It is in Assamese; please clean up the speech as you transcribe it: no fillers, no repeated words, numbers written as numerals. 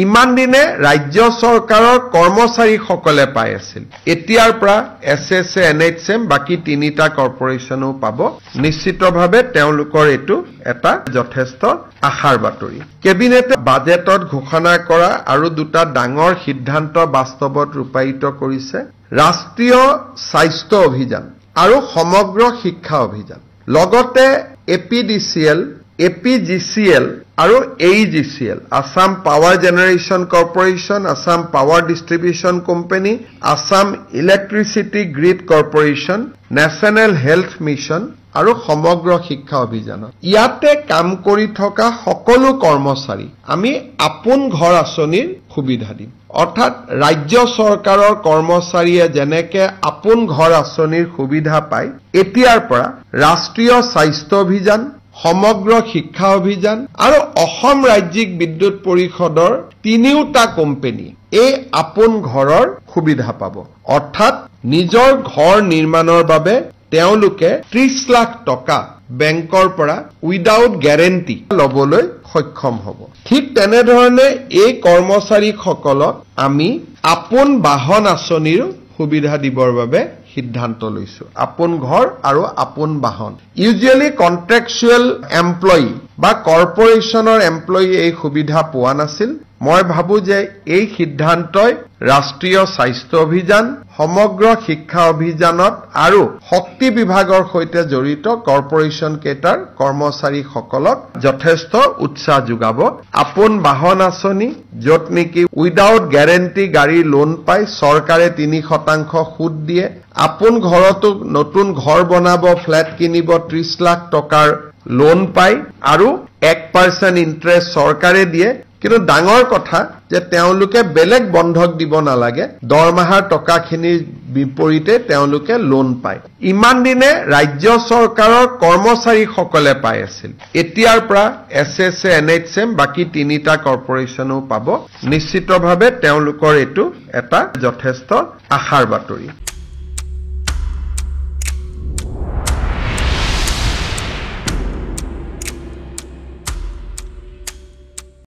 ইমান দিনে ৰাজ্য চৰকাৰৰ কৰ্মচাৰীসকলে পাই আছিল এতিয়াৰ পৰা এছএছএ এনএইচএম বাকি তিনিটা কৰ্পোৰেচনো পাব নিশ্চিতভাৱে তেওঁলোকৰ এটো এটা যথেষ্ট আশাৰ বাতৰি কেবিনেটে বাজেটত ঘোষণা কৰা আৰু দুটা ডাঙৰ সিদ্ধান্ত বাস্তৱত ৰূপায়িত কৰিছে ৰাষ্ট্ৰীয় স্বাস্থ্য অভিযান আৰু সমগ্ৰ শিক্ষা অভিযান লগতে এপিডিচিএল APGCL আৰু AEGCL Assam Power Generation Corporation, Assam Power Distribution Company, Assam Electricity Grid Corporation, National Health Mission আৰু সমগ্ৰ শিক্ষা অভিযান ইয়াতে কাম কৰি থকা সকলো কৰ্মচাৰী আমি আপোন ঘৰ আঁচনিৰ সুবিধা দিম অৰ্থাৎ ৰাজ্য চৰকাৰৰ কৰ্মচাৰীয়ে যেনেকে আপোন ঘৰ আঁচনিৰ সুবিধা পায় এতিয়াৰ পৰা ৰাষ্ট্ৰীয় স্বাস্থ্য অভিযান সমগ্ৰ শিক্ষা অভিযান আৰু অসম ৰাজ্যিক বিদ্যুৎ পৰিষদৰ তিনিওটা কোম্পানী এই আপোন ঘৰৰ সুবিধা পাব অৰ্থাৎ নিজৰ ঘৰ নিৰ্মাণৰ বাবে তেওঁলোকে 30 লাখ টকা বেংকৰ পৰা উইদাউট গ্যাৰান্টি লবলৈ সক্ষম হ'ব ঠিক তেনেধৰণে এই কৰ্মচাৰীসকলক আমি আপোন বাহন আঁচনিৰ সুবিধা দিবৰ বাবে সিদ্ধান্ত লৈছো আপোন ঘৰ আৰু আপোন বাহন ইউজুৱেলি কন্ট্ৰাকচুৱেল এমপ্লয়ি বা কৰ্পোৰেচনৰ এমপ্লয়ি এই সুবিধা পোৱা নাছিল মই ভাবো যে এই সিদ্ধান্তই ৰাষ্ট্ৰীয় স্বাস্থ্য অভিযান সমগ্ৰ শিক্ষা অভিযানত আৰু শক্তি বিভাগৰ সৈতে জড়িত কৰ্পোৰেচন কেটাৰ কৰ্মচাৰীসকলক যথেষ্ট উৎসাহ যোগাব আপোন বাহন আঁচনি য'ত নেকি উইদাউট গ্যাৰান্টি গাড়ী লোন পায় চৰকাৰে 3% সুদ দিয়ে আপোন ঘৰতো নতুন ঘৰ বনাব ফ্ল্যাট কিনিব 30 লাখ টকাৰ লোন পায় আৰু 1% ইন্টাৰেষ্ট চৰকাৰে দিয়ে কিন্তু ডাঙৰ কথা যে তেওঁলোকে বেলেগ বন্ধক দিব নালাগে দৰমহাৰ টকাখিনিৰ বিপৰীতে তেওঁলোকে লোন পায় ইমান দিনে ৰাজ্য চৰকাৰৰ কৰ্মচাৰীসকলে পাই আছিল এতিয়াৰ পৰা এছএছএ এনএইচএম বাকি তিনিটা কৰ্পোৰেচনো পাব নিশ্চিতভাৱে তেওঁলোকৰ এটো এটা যথেষ্ট আশাৰ বাতৰি